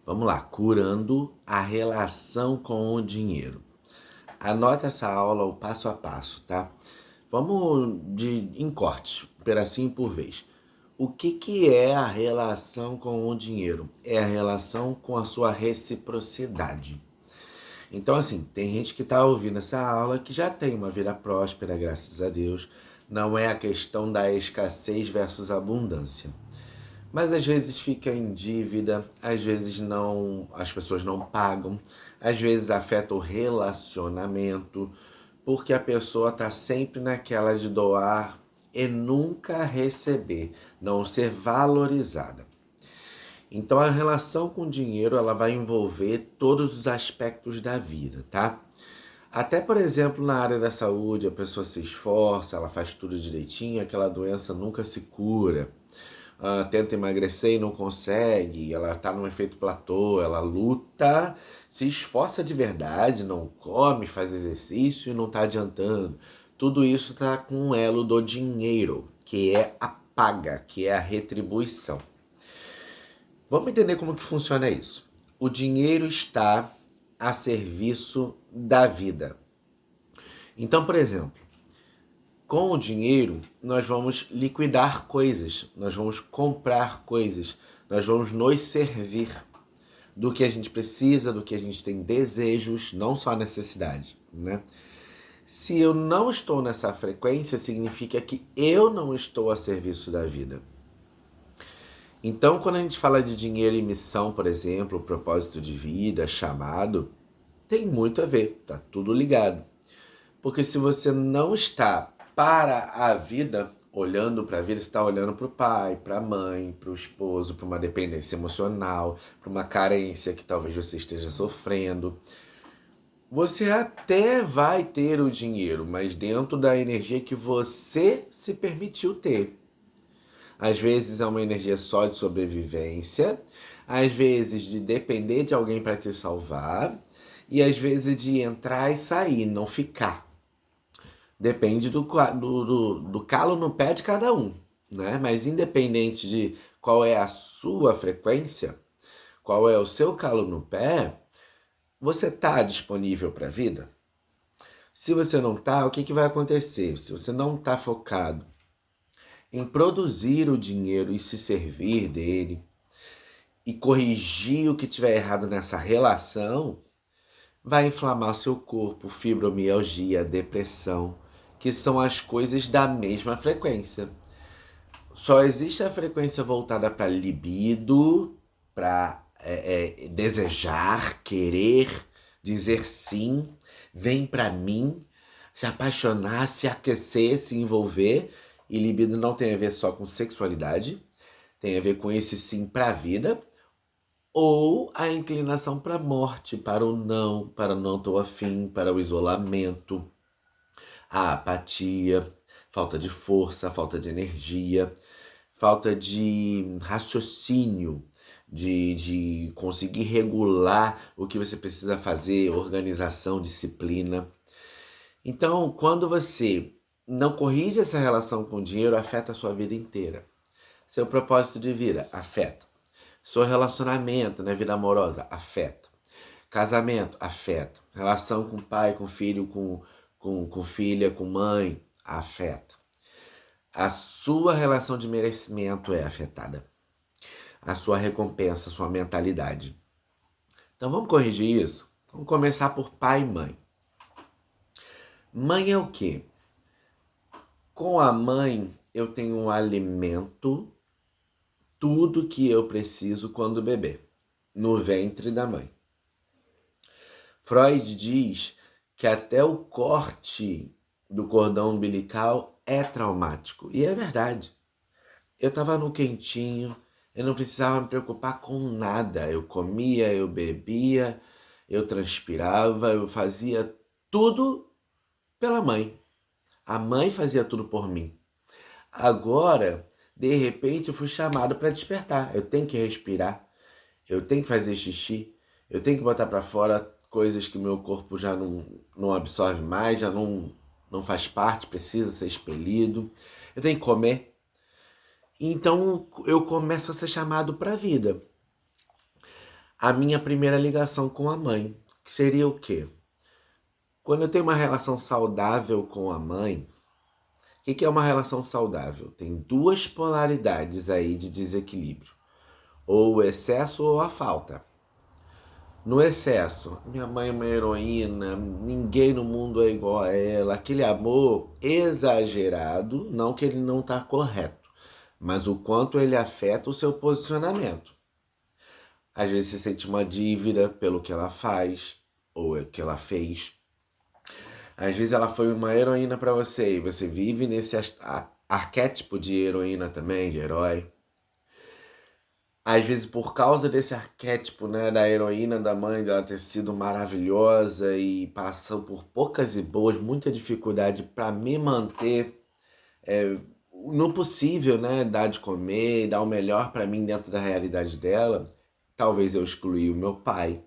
Vamos lá, curando a relação com o dinheiro. Anota essa aula o passo a passo, tá? Vamos em cortes, um pedacinho por vez. O que é a relação com o dinheiro? É a relação com a sua reciprocidade. Então, assim, tem gente que está ouvindo essa aula que já tem uma vida próspera, graças a Deus. Não é a questão da escassez versus abundância. Mas às vezes fica em dívida, às vezes não, as pessoas não pagam, às vezes afeta o relacionamento, porque a pessoa está sempre naquela de doar e nunca receber, não ser valorizada. Então a relação com o dinheiro ela vai envolver todos os aspectos da vida, tá? Até, por exemplo, na área da saúde, a pessoa se esforça, ela faz tudo direitinho, aquela doença nunca se cura. Tenta emagrecer e não consegue, ela está num efeito platô, ela luta, se esforça de verdade, não come, faz exercício e não está adiantando. Tudo isso está com um elo do dinheiro, que é a paga, que é a retribuição. Vamos entender como que funciona isso. O dinheiro está a serviço da vida. Então, por exemplo, com o dinheiro, nós vamos liquidar coisas, nós vamos comprar coisas, nós vamos nos servir do que a gente precisa, do que a gente tem desejos, não só necessidade, né? Se eu não estou nessa frequência, significa que eu não estou a serviço da vida. Então, quando a gente fala de dinheiro e missão, por exemplo, propósito de vida, chamado, tem muito a ver, tá tudo ligado. Porque se você não está para a vida, olhando para a vida, você está olhando para o pai, para a mãe, para o esposo, para uma dependência emocional, para uma carência que talvez você esteja sofrendo. Você até vai ter o dinheiro, mas dentro da energia que você se permitiu ter. Às vezes é uma energia só de sobrevivência, às vezes de depender de alguém para te salvar, e às vezes de entrar e sair, não ficar. Depende do calo no pé de cada um, né? Mas independente de qual é a sua frequência, qual é o seu calo no pé, você está disponível para a vida? Se você não está, o que vai acontecer? Se você não está focado em produzir o dinheiro e se servir dele e corrigir o que tiver errado nessa relação, vai inflamar seu corpo, fibromialgia, depressão, que são as coisas da mesma frequência. Só existe a frequência voltada para libido, para desejar, querer, dizer sim, vem para mim, se apaixonar, se aquecer, se envolver. E libido não tem a ver só com sexualidade, tem a ver com esse sim para a vida, ou a inclinação para a morte, para o não tô afim, para o isolamento, a apatia, falta de força, falta de energia, falta de raciocínio, de conseguir regular o que você precisa fazer, organização, disciplina. Então, quando você não corrige essa relação com o dinheiro, afeta a sua vida inteira. Seu propósito de vida afeta. Seu relacionamento, né, vida amorosa, afeta. Casamento, afeta. Relação com pai, com filho, com filha, com mãe, afeta. A sua relação de merecimento é afetada. A sua recompensa, a sua mentalidade. Então vamos corrigir isso? Vamos começar por pai e mãe. Mãe é o quê? Com a mãe eu tenho um alimento, tudo que eu preciso quando bebê, no ventre da mãe. Freud diz que até o corte do cordão umbilical é traumático. E é verdade. Eu estava no quentinho, eu não precisava me preocupar com nada. Eu comia, eu bebia, eu transpirava, eu fazia tudo pela mãe. A mãe fazia tudo por mim. Agora, de repente, eu fui chamado para despertar. Eu tenho que respirar, eu tenho que fazer xixi, eu tenho que botar para fora coisas que o meu corpo já não absorve mais, já não faz parte, precisa ser expelido. Eu tenho que comer. Então eu começo a ser chamado para a vida. a minha primeira ligação com a mãe, que seria o quê? Quando eu tenho uma relação saudável com a mãe, o que é uma relação saudável? Tem duas polaridades aí de desequilíbrio, ou o excesso ou a falta. No excesso, minha mãe é uma heroína, ninguém no mundo é igual a ela, aquele amor exagerado, não que ele não está correto, mas o quanto ele afeta o seu posicionamento. Às vezes você sente uma dívida pelo que ela faz, ou o que ela fez. Às vezes ela foi uma heroína para você e você vive nesse arquétipo de heroína também, de herói. Às vezes por causa desse arquétipo, né, da heroína da mãe, dela ter sido maravilhosa e passou por poucas e boas, muita dificuldade para me manter no possível, né, dar de comer, dar o melhor para mim dentro da realidade dela. Talvez eu excluí o meu pai.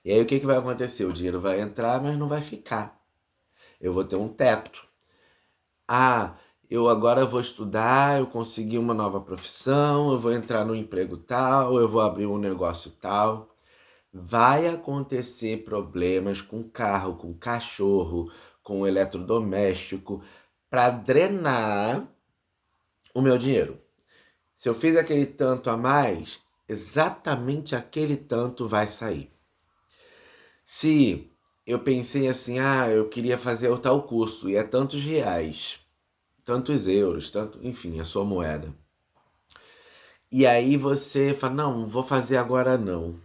E aí o que vai acontecer? O dinheiro vai entrar, mas não vai ficar. Eu vou ter um teto. Ah, eu agora vou estudar, eu consegui uma nova profissão, eu vou entrar no emprego tal, eu vou abrir um negócio tal. Vai acontecer problemas com carro, com cachorro, com eletrodoméstico, para drenar o meu dinheiro. Se eu fiz aquele tanto a mais, exatamente aquele tanto vai sair. Se eu pensei assim, eu queria fazer o tal curso e é tantos reais, tantos euros, tanto, enfim, a sua moeda. E aí você fala, não vou fazer agora não.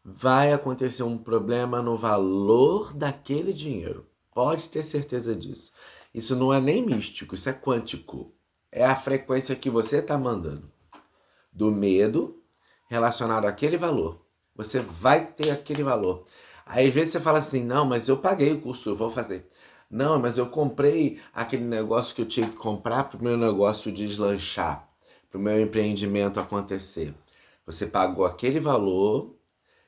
Vai acontecer um problema no valor daquele dinheiro. Pode ter certeza disso. Isso não é nem místico, isso é quântico. É a frequência que você está mandando. Do medo relacionado àquele valor. Você vai ter aquele valor. Aí às vezes você fala assim, não, mas eu paguei o curso, eu vou fazer. Não, mas eu comprei aquele negócio que eu tinha que comprar para o meu negócio deslanchar, para o meu empreendimento acontecer. Você pagou aquele valor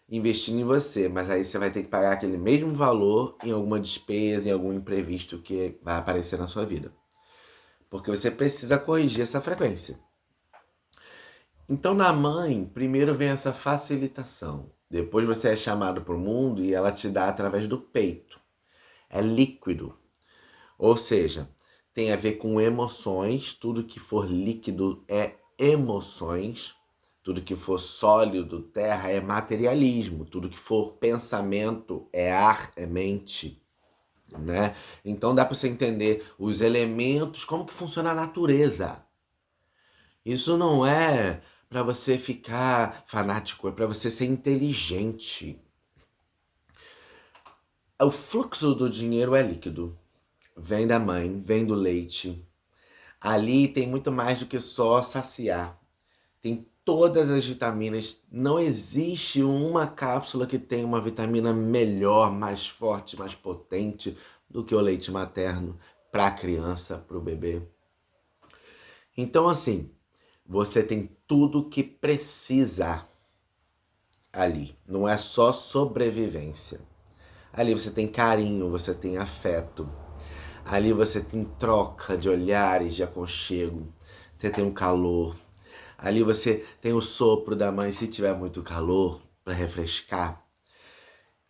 investindo em você, mas aí você vai ter que pagar aquele mesmo valor em alguma despesa, em algum imprevisto que vai aparecer na sua vida. Porque você precisa corrigir essa frequência. Então, na mãe, primeiro vem essa facilitação. Depois você é chamado para o mundo e ela te dá através do peito. É líquido. Ou seja, tem a ver com emoções. Tudo que for líquido é emoções. Tudo que for sólido, terra, é materialismo. Tudo que for pensamento é ar, é mente. Né? Então dá para você entender os elementos, como que funciona a natureza. Isso não é para você ficar fanático, é para você ser inteligente. O fluxo do dinheiro é líquido. Vem da mãe, vem do leite. Ali tem muito mais do que só saciar. Tem todas as vitaminas. Não existe uma cápsula que tenha uma vitamina melhor, mais forte, mais potente do que o leite materno para a criança, para o bebê. Então, assim, você tem tudo que precisa ali. Não é só sobrevivência. Ali você tem carinho, você tem afeto. Ali você tem troca de olhares, de aconchego. Você tem um calor. Ali você tem o sopro da mãe, se tiver muito calor, para refrescar.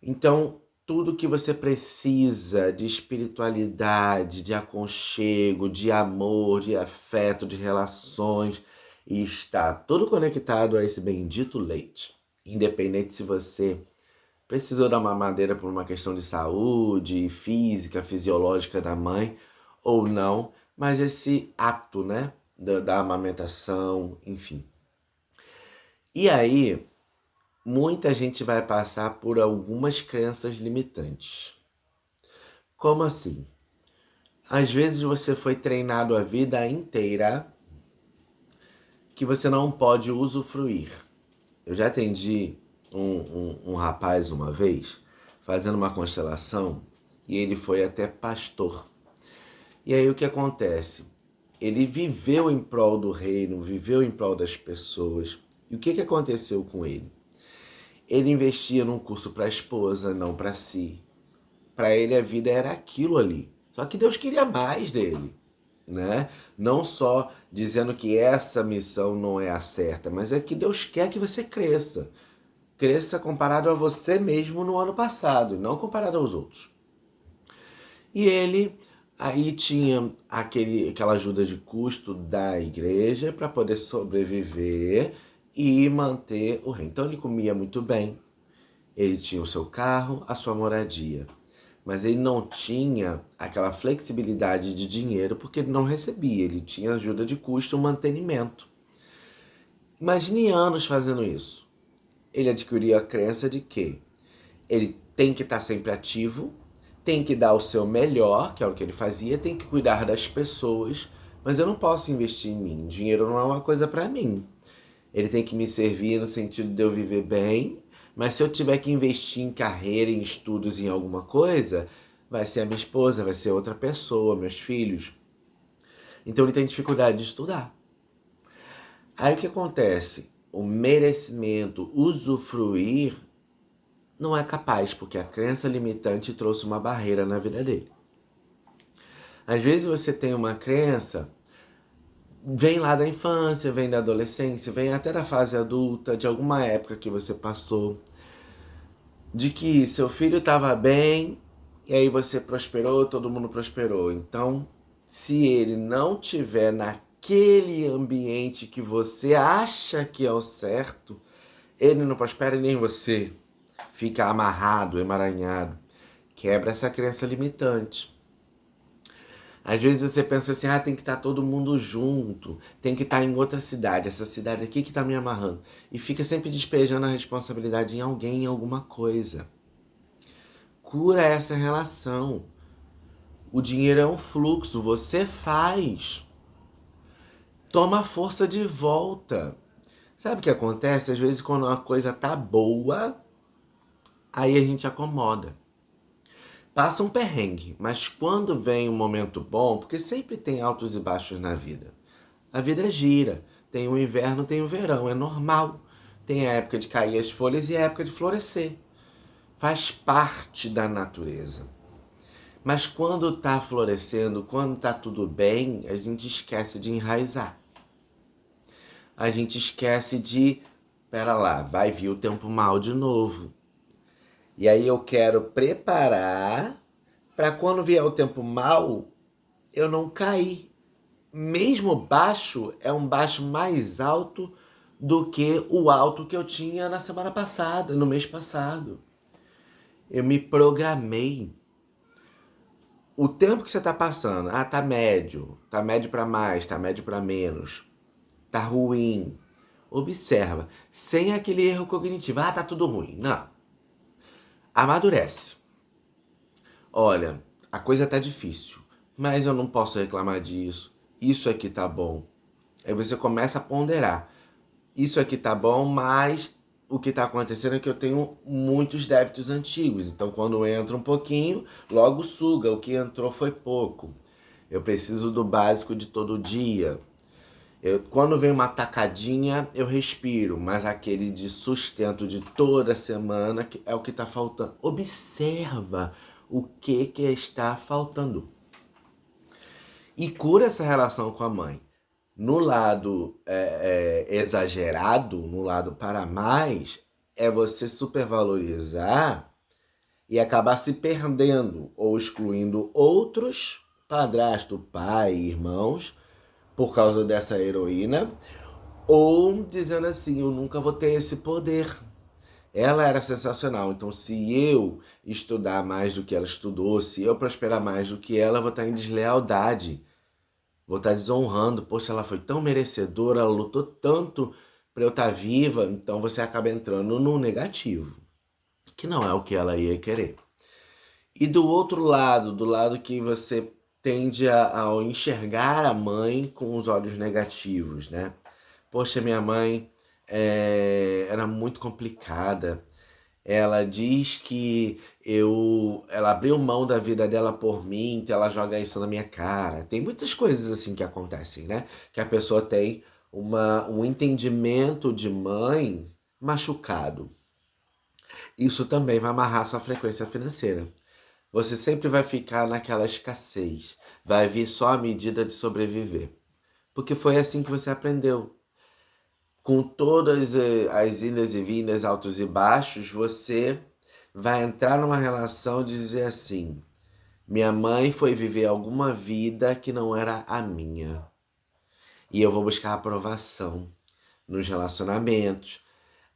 Então, tudo que você precisa de espiritualidade, de aconchego, de amor, de afeto, de relações, e está tudo conectado a esse bendito leite. Independente se você precisou da mamadeira por uma questão de saúde, física, fisiológica da mãe, ou não, mas esse ato, né, da amamentação, enfim. E aí, muita gente vai passar por algumas crenças limitantes. Como assim? Às vezes você foi treinado a vida inteira que você não pode usufruir. Eu já atendi um rapaz uma vez, fazendo uma constelação, e ele foi até pastor. E aí o que acontece? Ele viveu em prol do reino, viveu em prol das pessoas. E o que aconteceu com ele? Ele investia num curso para a esposa, não para si. Para ele a vida era aquilo ali. Só que Deus queria mais dele, né? Não só dizendo que essa missão não é a certa, mas é que Deus quer que você cresça. cresça comparado a você mesmo no ano passado, não comparado aos outros. E ele aí tinha aquela ajuda de custo da igreja para poder sobreviver e manter o reino. Então ele comia muito bem, ele tinha o seu carro, a sua moradia. Mas ele não tinha aquela flexibilidade de dinheiro porque ele não recebia, ele tinha ajuda de custo, mantenimento. Imagine anos fazendo isso. Ele adquiriu a crença de que ele tem que estar sempre ativo, tem que dar o seu melhor, que é o que ele fazia, tem que cuidar das pessoas, mas eu não posso investir em mim. Dinheiro não é uma coisa para mim. Ele tem que me servir no sentido de eu viver bem, mas se eu tiver que investir em carreira, em estudos, em alguma coisa, vai ser a minha esposa, vai ser outra pessoa, meus filhos. Então ele tem dificuldade de estudar. Aí o que acontece? O merecimento, usufruir, não é capaz, porque a crença limitante trouxe uma barreira na vida dele. Às vezes você tem uma crença, vem lá da infância, vem da adolescência, vem até da fase adulta, de alguma época que você passou, de que seu filho estava bem, e aí você prosperou, todo mundo prosperou. Então, se ele não tiver naquele ambiente que você acha que é o certo, ele não prospera e nem você. Fica amarrado, emaranhado. Quebra essa crença limitante. Às vezes você pensa assim, tem que estar todo mundo junto, tem que estar em outra cidade, essa cidade aqui que está me amarrando. E fica sempre despejando a responsabilidade em alguém, em alguma coisa. Cura essa relação. O dinheiro é um fluxo, você faz. Toma a força de volta. Sabe o que acontece? Às vezes quando uma coisa tá boa, aí a gente acomoda. Passa um perrengue, mas quando vem um momento bom, porque sempre tem altos e baixos na vida. A vida gira. Tem o inverno, tem o verão, é normal. Tem a época de cair as folhas e a época de florescer. Faz parte da natureza. Mas quando tá florescendo, quando tá tudo bem, a gente esquece de enraizar. A gente esquece de, pera lá, vai vir o tempo mal de novo. E aí eu quero preparar para quando vier o tempo mal, eu não cair. Mesmo baixo, é um baixo mais alto do que o alto que eu tinha na semana passada, no mês passado. Eu me programei. O tempo que você está passando, tá médio para mais, tá médio para menos, tá ruim. Observa, sem aquele erro cognitivo, tá tudo ruim. Não. Amadurece. Olha, a coisa tá difícil, mas eu não posso reclamar disso. Isso aqui tá bom. Aí você começa a ponderar. Isso aqui tá bom, mas o que tá acontecendo é que eu tenho muitos débitos antigos. Então, quando entra um pouquinho, logo suga. O que entrou foi pouco. Eu preciso do básico de todo dia. Quando vem uma tacadinha, eu respiro, mas aquele de sustento de toda semana é o que está faltando. Observa o que está faltando. E cura essa relação com a mãe. No lado exagerado, no lado para mais, é você supervalorizar e acabar se perdendo ou excluindo outros, padrasto, pai, irmãos, por causa dessa heroína, ou dizendo assim, eu nunca vou ter esse poder. Ela era sensacional, então se eu estudar mais do que ela estudou, se eu prosperar mais do que ela, eu vou estar em deslealdade, vou estar desonrando. Poxa, ela foi tão merecedora, ela lutou tanto para eu estar viva, então você acaba entrando no negativo, que não é o que ela ia querer. E do outro lado, do lado que você tende a enxergar a mãe com os olhos negativos, né? Poxa, minha mãe era muito complicada. Ela diz que ela abriu mão da vida dela por mim, então ela joga isso na minha cara. Tem muitas coisas assim que acontecem, né? Que a pessoa tem um entendimento de mãe machucado. Isso também vai amarrar sua frequência financeira. Você sempre vai ficar naquela escassez. Vai vir só a medida de sobreviver. Porque foi assim que você aprendeu. Com todas as indas e vindas, altos e baixos, você vai entrar numa relação de dizer assim: minha mãe foi viver alguma vida que não era a minha. E eu vou buscar aprovação nos relacionamentos.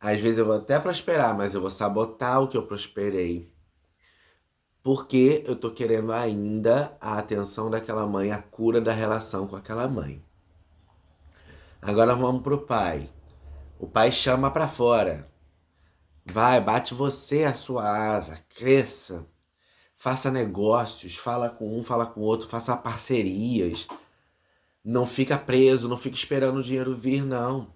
Às vezes eu vou até prosperar, mas eu vou sabotar o que eu prosperei. Porque eu tô querendo ainda a atenção daquela mãe, a cura da relação com aquela mãe. Agora vamos pro pai. O pai chama pra fora. Vai, bate você a sua asa, cresça. Faça negócios, fala com um, fala com o outro, faça parcerias. Não fica preso, não fica esperando o dinheiro vir, não.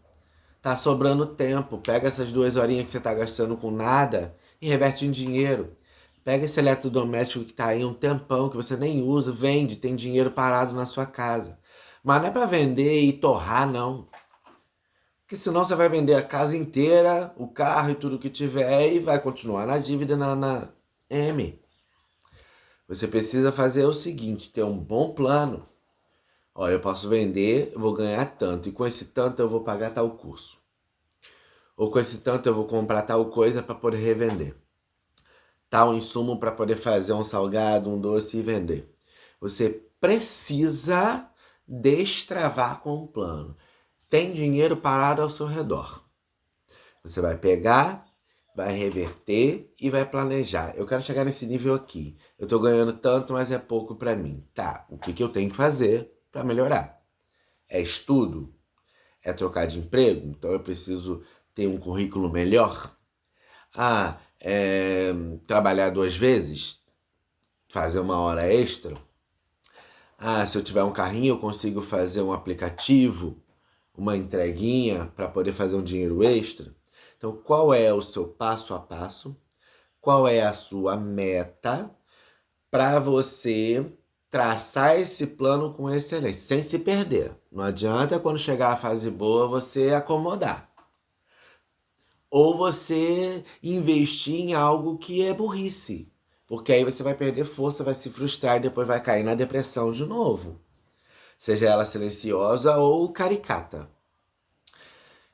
Tá sobrando tempo. Pega essas 2 horinhas que você tá gastando com nada e reverte em dinheiro. Pega esse eletrodoméstico que tá aí um tempão que você nem usa, vende, tem dinheiro parado na sua casa. Mas não é pra vender e torrar, não. Porque senão você vai vender a casa inteira, o carro e tudo que tiver e vai continuar na dívida na M. Você precisa fazer o seguinte, ter um bom plano. Olha, eu posso vender, eu vou ganhar tanto, e com esse tanto eu vou pagar tal curso. Ou com esse tanto eu vou comprar tal coisa para poder revender. Tal insumo para poder fazer um salgado, um doce e vender. Você precisa destravar com um plano. Tem dinheiro parado ao seu redor. Você vai pegar, vai reverter e vai planejar. Eu quero chegar nesse nível aqui. Eu estou ganhando tanto, mas é pouco para mim. Tá, o que eu tenho que fazer para melhorar? É estudo? É trocar de emprego? Então eu preciso ter um currículo melhor? É trabalhar 2 vezes? Fazer uma hora extra? Se eu tiver um carrinho eu consigo fazer um aplicativo, uma entreguinha para poder fazer um dinheiro extra? Então qual é o seu passo a passo? Qual é a sua meta para você traçar esse plano com excelência, sem se perder. Não adianta quando chegar a fase boa você acomodar. Ou você investir em algo que é burrice. Porque aí você vai perder força, vai se frustrar e depois vai cair na depressão de novo. Seja ela silenciosa ou caricata.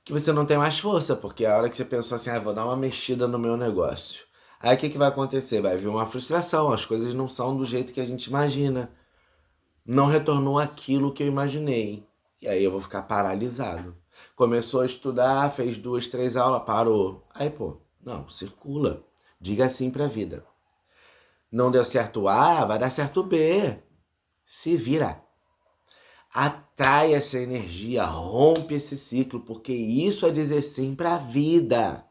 Que você não tem mais força, porque a hora que você pensou assim, vou dar uma mexida no meu negócio. Aí o que vai acontecer? Vai vir uma frustração, as coisas não são do jeito que a gente imagina. Não retornou aquilo que eu imaginei. E aí eu vou ficar paralisado. Começou a estudar, fez 2, 3 aulas, parou. Aí, pô, não, circula. Diga sim pra vida. Não deu certo A, vai dar certo B. Se vira. Atrai essa energia, rompe esse ciclo, porque isso é dizer sim pra vida.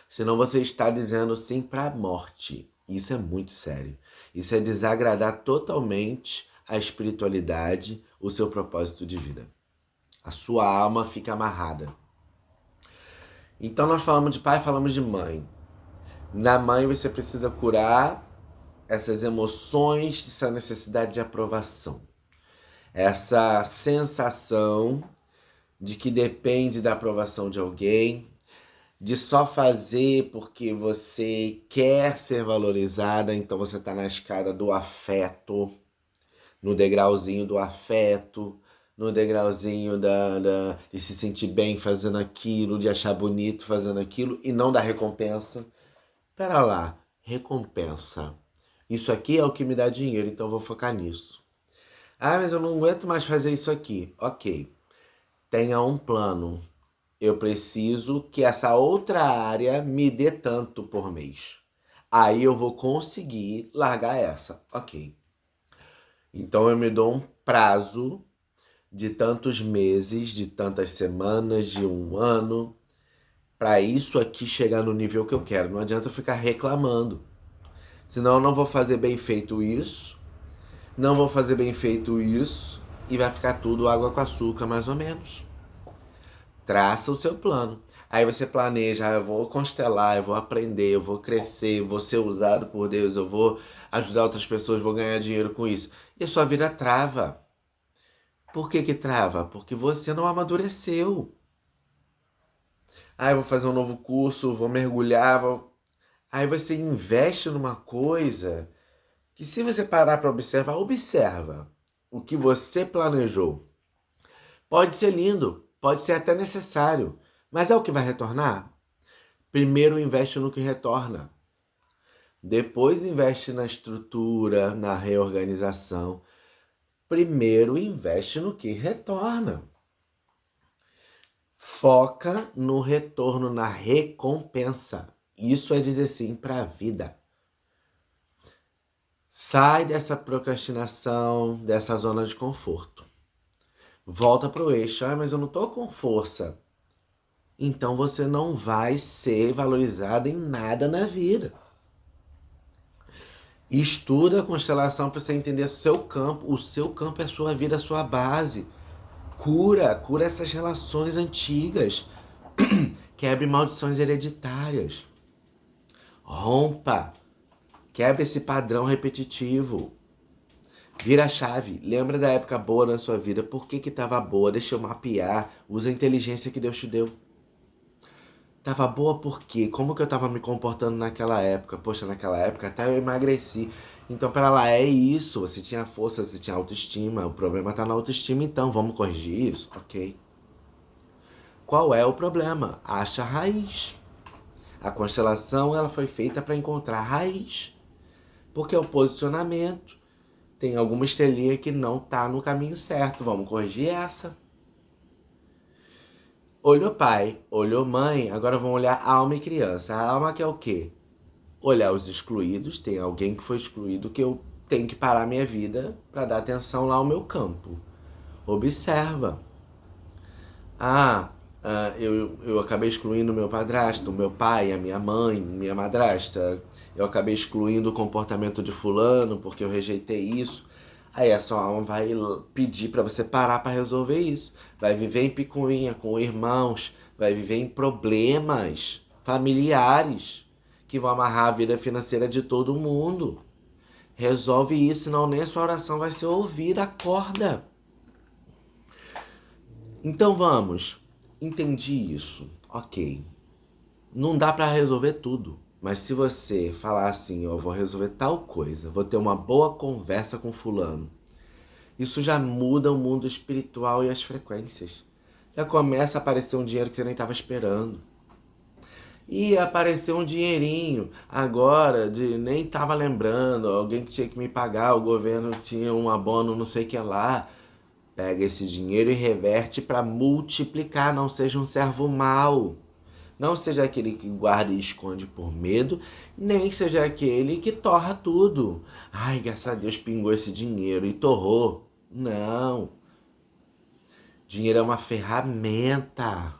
Senão você está dizendo sim pra morte. Isso é muito sério. Isso é desagradar totalmente a espiritualidade, o seu propósito de vida. A sua alma fica amarrada. Então nós falamos de pai, falamos de mãe. Na mãe você precisa curar essas emoções, essa necessidade de aprovação. Essa sensação de que depende da aprovação de alguém, de só fazer porque você quer ser valorizada, então você está na escada do afeto, no degrauzinho do afeto, no degrauzinho de se sentir bem fazendo aquilo, de achar bonito fazendo aquilo e não da recompensa. Pera lá, recompensa. Isso aqui é o que me dá dinheiro, então eu vou focar nisso. Mas eu não aguento mais fazer isso aqui. Ok, tenha um plano. Eu preciso que essa outra área me dê tanto por mês. Aí eu vou conseguir largar essa. Ok. Então eu me dou um prazo de tantos meses, de tantas semanas, de um ano, para isso aqui chegar no nível que eu quero. Não adianta eu ficar reclamando. Senão eu não vou fazer bem feito isso, não vou fazer bem feito isso, e vai ficar tudo água com açúcar, mais ou menos. Traça o seu plano. Aí você planeja, eu vou constelar, eu vou aprender, eu vou crescer, eu vou ser usado por Deus, eu vou ajudar outras pessoas, vou ganhar dinheiro com isso. E a sua vida trava. Por que trava? Porque você não amadureceu. Eu vou fazer um novo curso, vou mergulhar, vou... Aí você investe numa coisa que se você parar para observar, observa o que você planejou. Pode ser lindo, pode ser até necessário, mas é o que vai retornar? Primeiro investe no que retorna. Depois investe na estrutura, na reorganização. Primeiro investe no que retorna. Foca no retorno, na recompensa. Isso é dizer sim para a vida. Sai dessa procrastinação, dessa zona de conforto. Volta para o eixo. Mas eu não estou com força. Então você não vai ser valorizado em nada na vida. Estuda a constelação para você entender o seu campo. O seu campo é a sua vida, a sua base. Cura essas relações antigas. Quebre maldições hereditárias. Rompa. Quebre esse padrão repetitivo. Vira a chave. Lembra da época boa na sua vida. Por que estava boa? Deixa eu mapear. Usa a inteligência que Deus te deu. Tava boa por quê? Como que eu tava me comportando naquela época? Poxa, naquela época até eu emagreci. Então, para lá, é isso. Você tinha força, você tinha autoestima. O problema tá na autoestima, então vamos corrigir isso? Ok. Qual é o problema? Acha a raiz. A constelação, ela foi feita para encontrar a raiz. Porque é o posicionamento. Tem alguma estrelinha que não tá no caminho certo. Vamos corrigir essa. Olhou pai, olhou mãe, agora vamos olhar alma e criança. A alma que é o quê? Olhar os excluídos, tem alguém que foi excluído que eu tenho que parar minha vida para dar atenção lá ao meu campo. Observa. Eu acabei excluindo meu padrasto, meu pai, a minha mãe, minha madrasta. Eu acabei excluindo o comportamento de fulano porque eu rejeitei isso. Aí a sua alma vai pedir para você parar para resolver isso. Vai viver em picuinha com irmãos, vai viver em problemas familiares que vão amarrar a vida financeira de todo mundo. Resolve isso, senão nem a sua oração vai ser ouvida. Acorda. Então vamos. Entendi isso. Ok. Não dá para resolver tudo. Mas se você falar assim, eu vou resolver tal coisa, vou ter uma boa conversa com fulano, isso já muda o mundo espiritual e as frequências. Já começa a aparecer um dinheiro que você nem estava esperando. E apareceu um dinheirinho agora, nem estava lembrando, alguém que tinha que me pagar, o governo tinha um abono não sei o que lá. Pega esse dinheiro e reverte para multiplicar, não seja um servo mau. Não seja aquele que guarda e esconde por medo, nem seja aquele que torra tudo. Ai, graças a Deus pingou esse dinheiro e torrou. Não. Dinheiro é uma ferramenta.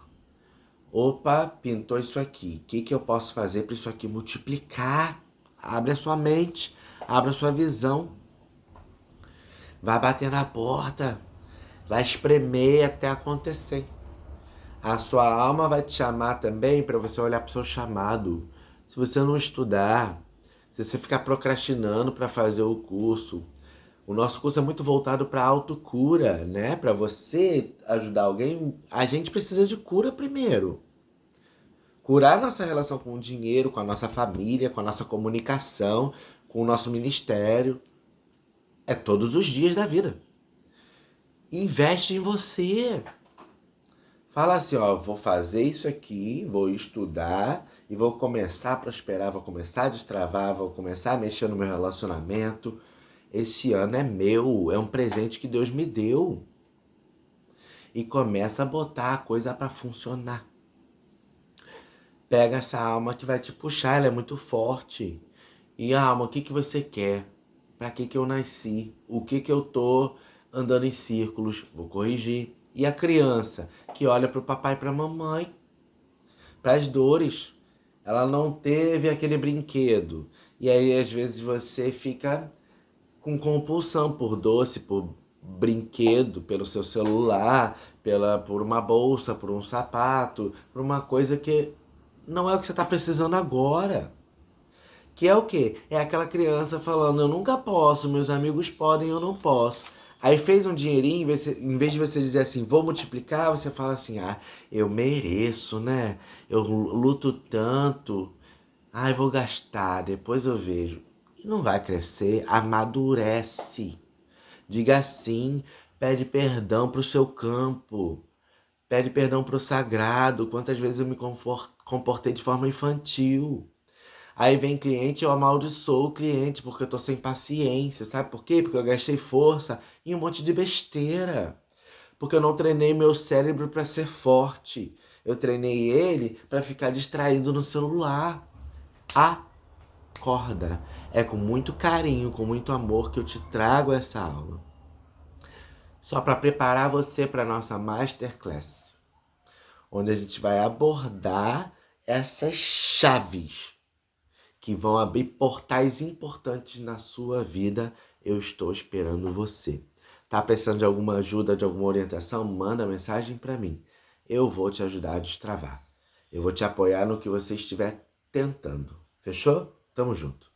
Opa, pintou isso aqui. O que eu posso fazer para isso aqui multiplicar? Abre a sua mente, abre a sua visão. Vai bater na porta, vai espremer até acontecer. A sua alma vai te chamar também para você olhar para o seu chamado. Se você não estudar, se você ficar procrastinando para fazer o curso, o nosso curso é muito voltado para autocura, né? Para você ajudar alguém, a gente precisa de cura primeiro. Curar nossa relação com o dinheiro, com a nossa família, com a nossa comunicação, com o nosso ministério. É todos os dias da vida. Investe em você. Fala assim, ó, vou fazer isso aqui, vou estudar e vou começar a prosperar, vou começar a destravar, vou começar a mexer no meu relacionamento. Esse ano é meu, é um presente que Deus me deu. E começa a botar a coisa para funcionar. Pega essa alma que vai te puxar, ela é muito forte. E alma, o que você quer? Para que eu nasci? O que eu tô andando em círculos? Vou corrigir. E a criança que olha para o papai e para a mamãe, para as dores. Ela não teve aquele brinquedo. E aí às vezes você fica com compulsão por doce, por brinquedo, pelo seu celular, por uma bolsa, por um sapato, por uma coisa que não é o que você está precisando agora. Que é o quê? É aquela criança falando, eu nunca posso, meus amigos podem, eu não posso. Aí fez um dinheirinho, em vez de você dizer assim, vou multiplicar, você fala assim, eu mereço, né? Eu luto tanto. Eu vou gastar, depois eu vejo. E não vai crescer, amadurece. Diga sim, pede perdão pro seu campo. Pede perdão pro sagrado. Quantas vezes eu me comportei de forma infantil. Aí vem cliente, eu amaldiçoo o cliente porque eu tô sem paciência. Sabe por quê? Porque eu gastei força em um monte de besteira. Porque eu não treinei meu cérebro para ser forte. Eu treinei ele para ficar distraído no celular. Acorda. É com muito carinho, com muito amor que eu te trago essa aula. Só para preparar você para nossa masterclass, onde a gente vai abordar essas chaves que vão abrir portais importantes na sua vida. Eu estou esperando você. Tá precisando de alguma ajuda, de alguma orientação? Manda mensagem para mim. Eu vou te ajudar a destravar. Eu vou te apoiar no que você estiver tentando. Fechou? Tamo junto.